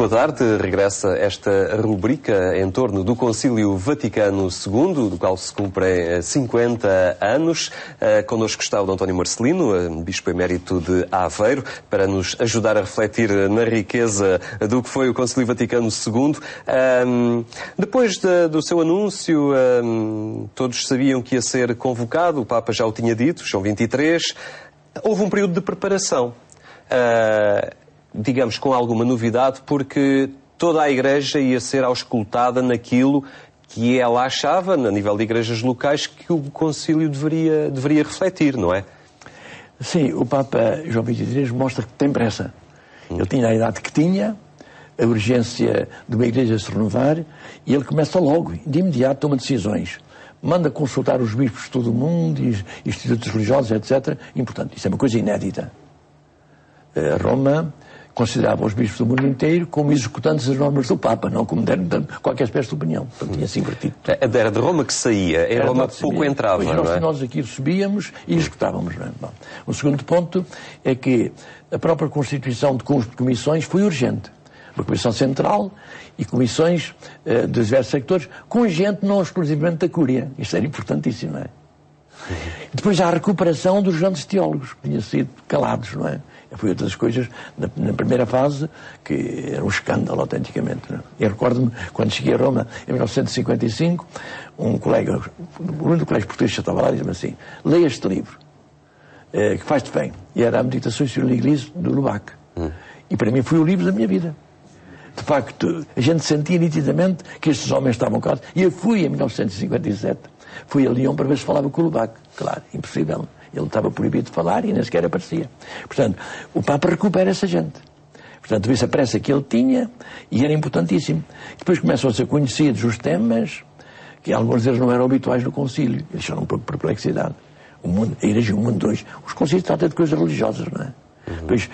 boa tarde. Regressa esta rubrica em torno do Concílio Vaticano II, do qual se cumprem 50 anos. Connosco está o António Marcelino, Bispo Emérito de Aveiro, para nos ajudar a refletir na riqueza do que foi o Concílio Vaticano II. Depois do seu anúncio, todos sabiam que ia ser convocado, o Papa já o tinha dito, João XXIII. Houve um período de preparação. Digamos, com alguma novidade, porque toda a Igreja ia ser auscultada naquilo que ela achava, a nível de igrejas locais, que o Concílio deveria refletir, não é? Sim, o Papa João XXIII mostra que tem pressa. Ele tinha a idade que tinha, a urgência de uma igreja se renovar, e ele começa logo, de imediato, toma decisões. Manda consultar os bispos de todo o mundo, institutos religiosos, etc. Importante, isso é uma coisa inédita. Roma considerava os bispos do mundo inteiro como executantes das normas do Papa, não como deram qualquer espécie de opinião. Portanto, tinha-se invertido. Era de Roma que saía, em Roma pouco entrava, não é? Nós aqui subíamos e executávamos. Não é? Bom, o segundo ponto é que a própria constituição de comissões foi urgente. Uma comissão central e comissões dos diversos sectores, com gente não exclusivamente da Cúria. Isto era importantíssimo, não é? Depois há a recuperação dos grandes teólogos, que tinham sido calados, não é? Foi outra das coisas, na primeira fase, que era um escândalo, autenticamente. Não é? Eu recordo-me, quando cheguei a Roma, em 1955, um colega, o único colégio português que já estava lá, disse-me assim: leia este livro, que faz-te bem. E era a Meditações sur l'Église, do Lubac. E para mim foi o livro da minha vida. De facto, a gente sentia nitidamente que estes homens estavam calados. E eu fui, em 1957, fui a Lyon para ver se falava com o Lubac. Claro, impossível. Ele estava proibido de falar e nem sequer aparecia. Portanto, o Papa recupera essa gente. Portanto, vê-se a pressa que ele tinha e era importantíssimo. Depois começam a ser conhecidos os temas que alguns deles não eram habituais no concílio. Eles tinham um pouco de perplexidade. A Igreja e o mundo hoje. Os concílios tratam de coisas religiosas, não é? Depois,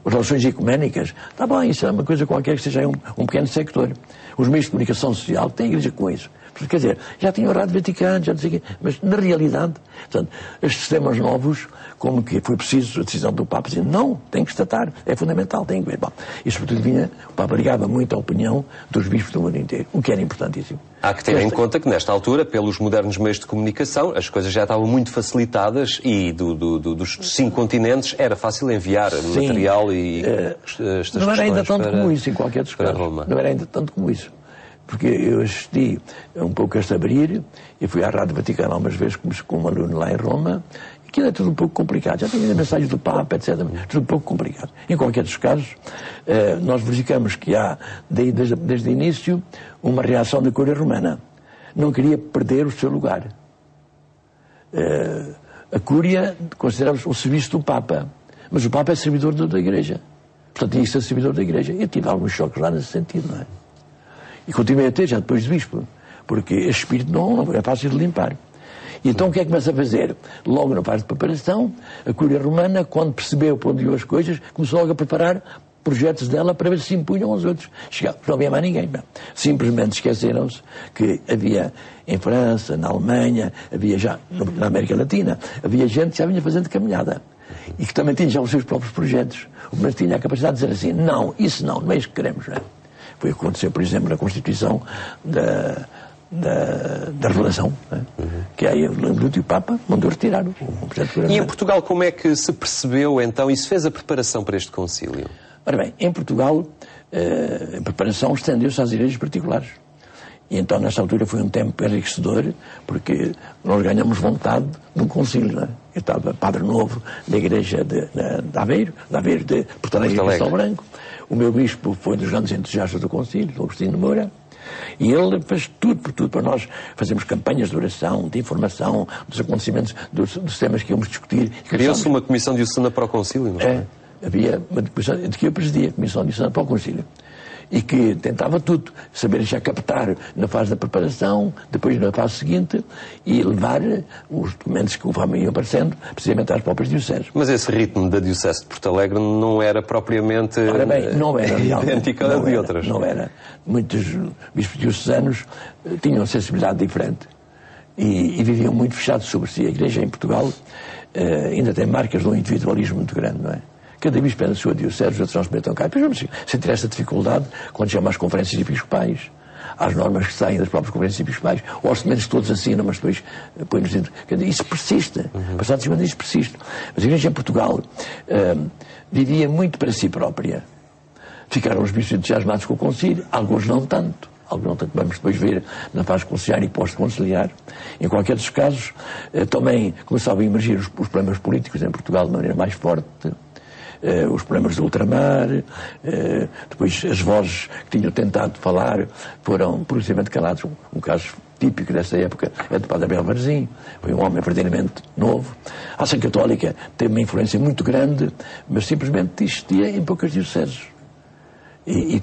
as relações ecuménicas, está bem, isso é uma coisa qualquer que seja um pequeno sector. Os meios de comunicação social têm a Igreja com isso. Quer dizer, já tinha o Rádio Vaticano, já não sei o quê, mas na realidade, portanto, estes sistemas novos, como que foi preciso a decisão do Papa, dizer, não, tem que se tratar, é fundamental, tem que ver. Bom, e sobretudo o Papa ligava muito à opinião dos bispos do mundo inteiro, o que era importantíssimo. Há que ter em conta que, nesta altura, pelos modernos meios de comunicação, as coisas já estavam muito facilitadas e dos 5 continentes era fácil enviar material e estas não era ainda tanto para, como isso em qualquer dos casos. Não era ainda tanto como isso. Porque eu assisti um pouco a este abrir, e fui à Rádio Vaticana algumas vezes como aluno lá em Roma, e aquilo é tudo um pouco complicado. Já tinha mensagens do Papa, etc. Tudo um pouco complicado. Em qualquer dos casos, nós verificamos que há, desde o início, uma reação da Cúria Romana. Não queria perder o seu lugar. A Cúria considerava o serviço do Papa, mas o Papa é servidor da Igreja. Portanto, tinha que ser servidor da Igreja. Eu tive alguns choques lá nesse sentido, não é? E continuei a ter, já depois de bispo, porque este espírito não é fácil de limpar. E então o que é que começa a fazer? Logo na fase de preparação, a Cúria Romana, quando percebeu para onde iam as coisas, começou logo a preparar projetos dela para ver se impunham aos outros. Não havia mais ninguém. Não. Simplesmente esqueceram-se que havia em França, na Alemanha, havia já na América Latina, havia gente que já vinha fazendo caminhada. E que também tinha já os seus próprios projetos. Mas tinha a capacidade de dizer assim, não, isso não é isso que queremos, não é? Foi o que aconteceu, por exemplo, na Constituição da Revelação, né? Que aí o Lúcio Papa mandou retirar o projeto. E em Portugal como é que se percebeu então e se fez a preparação para este concílio? Ora bem, em Portugal a preparação estendeu-se às igrejas particulares. E então, nesta altura, foi um tempo enriquecedor, porque nós ganhamos vontade de um concílio, não é? Eu estava padre novo da igreja de Aveiro de Porto Alegre e Castelo Branco. O meu bispo foi dos grandes entusiastas do concílio, Agostinho de Moura, e ele fez tudo por tudo para nós fazermos campanhas de oração, de informação, dos acontecimentos, dos temas que íamos discutir. Criou-se uma comissão diocesana para o concílio, não é? Havia uma comissão de que eu presidia, a comissão diocesana para o concílio. E que tentava tudo, saber já captar na fase da preparação, depois na fase seguinte, e levar os documentos que conforme iam aparecendo, precisamente às próprias dioceses. Mas esse ritmo da Diocese de Porto Alegre não era propriamente não era idêntico a de outras. Não era. Muitos bispos diocesanos tinham sensibilidade diferente e viviam muito fechados sobre si. A Igreja em Portugal ainda tem marcas de um individualismo muito grande, não é? cada bispo é da sua diocese, os outros não se metam cá. Depois vamos sentir esta dificuldade quando chama às conferências episcopais, às normas que saem das próprias conferências episcopais, ou aos documentos que todos assinam, mas depois põe-nos dentro. Isso persiste. Passado 50 anos, isso persiste. Mas a Igreja em Portugal vivia muito para si própria. Ficaram os bispos entusiasmados com o concílio, alguns não tanto. Vamos depois ver na fase conciliar e pós-conciliar. Em qualquer dos casos, também começavam a emergir os problemas políticos em Portugal de maneira mais forte, os problemas do ultramar, depois as vozes que tinham tentado falar foram progressivamente calados. Um caso típico dessa época é do Padre Abel Varzim, foi um homem verdadeiramente novo. A Ação Católica teve uma influência muito grande, mas simplesmente existia em poucas dioceses. E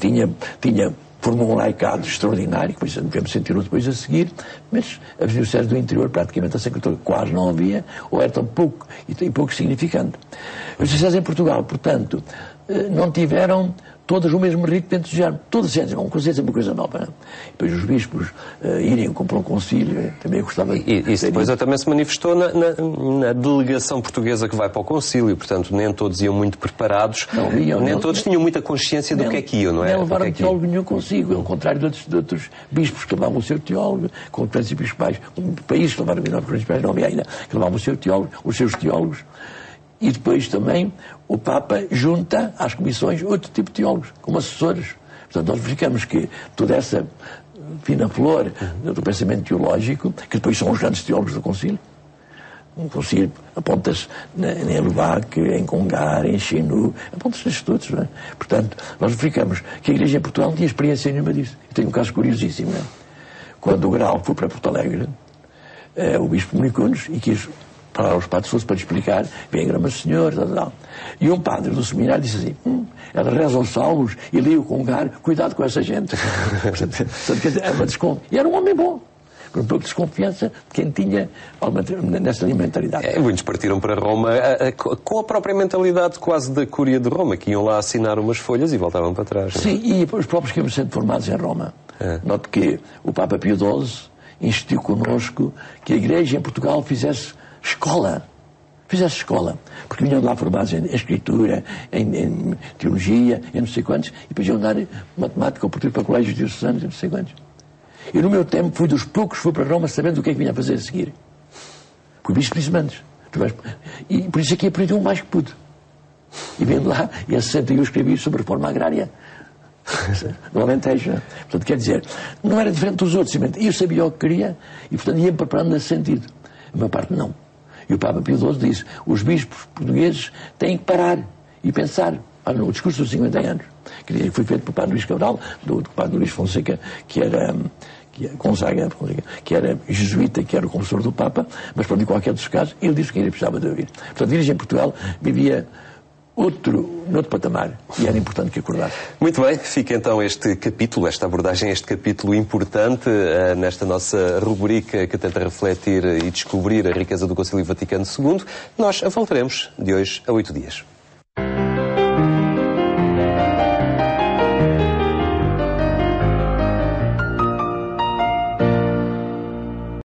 formou um laicado extraordinário, que devemos sentir depois a seguir, mas as dioceses do interior, praticamente a Ação Católica quase não havia, ou era tão pouco, e pouco significante. As dioceses em Portugal, portanto, não tiveram todas o mesmo ritmo de entusiasmo. Todas um conselho é uma coisa nova. Não? Depois os bispos irem para um concílio, também eu gostava de... E isso depois também se manifestou na delegação portuguesa que vai para o concílio, portanto nem todos iam muito preparados, nem todos tinham muita consciência do que é que iam, não é? Nem levaram teólogo nenhum consigo, ao contrário de outros bispos que levavam o seu teólogo, conferências episcopais, países que levaram conferências episcopais, não havia ainda, que levavam o seu teólogo, os seus teólogos. E depois também o Papa junta às comissões outro tipo de teólogos, como assessores. Portanto, nós verificamos que toda essa fina flor do pensamento teológico, que depois são os grandes teólogos do concílio. O concílio aponta-se em Lubac, em Congar, em Chinu, aponta-se nestes todos, não é? Portanto, nós verificamos que a Igreja em Portugal não tinha experiência nenhuma disso. Eu tenho um caso curiosíssimo, não é? Quando o Grau foi para Porto Alegre, o bispo Municunes, e quis para os padres todos para lhe explicar, vem a grama do Senhor, tal. E um padre do seminário disse assim, ela reza os salmos e lê o Congar, cuidado com essa gente. E era um homem bom, com um pouco de desconfiança de quem tinha nessa mentalidade. Muitos partiram para Roma com a própria mentalidade quase da Cúria de Roma, que iam lá assinar umas folhas e voltavam para trás. Sim, e os próprios que iam sendo formados em Roma. Note que o Papa Pio XII instituiu connosco que a Igreja em Portugal fizesse escola, porque vinham de lá formados em escritura, em teologia, em não sei quantos, e depois iam dar matemática ou português para colégios diocesanos, não sei quantos. E no meu tempo fui dos poucos que fui para Roma sabendo o que é que vinha a fazer a seguir. Porque o bispo disse-me antes. E por isso é que aprendi o mais que pude. E vendo lá, e a 60 eu escrevi sobre a reforma agrária no Alentejo. Portanto, quer dizer, não era diferente dos outros, simplesmente eu sabia o que queria e, portanto, ia-me preparando nesse sentido. A minha parte, não. E o Papa Pio XII disse, os bispos portugueses têm que parar e pensar. No discurso dos 50 anos, que foi feito pelo Padre Luís Cabral, do Padre Luís Fonseca, que era Gonzaga, que era jesuíta, que era o confessor do Papa, mas, por qualquer dos casos, ele disse que ele precisava de ouvir. Portanto, a Igreja em Portugal vivia noutro patamar, e era importante que acordasse. Muito bem, fica então este capítulo, esta abordagem, este capítulo importante nesta nossa rubrica que tenta refletir e descobrir a riqueza do Concílio Vaticano II. Nós voltaremos de hoje a 8 dias.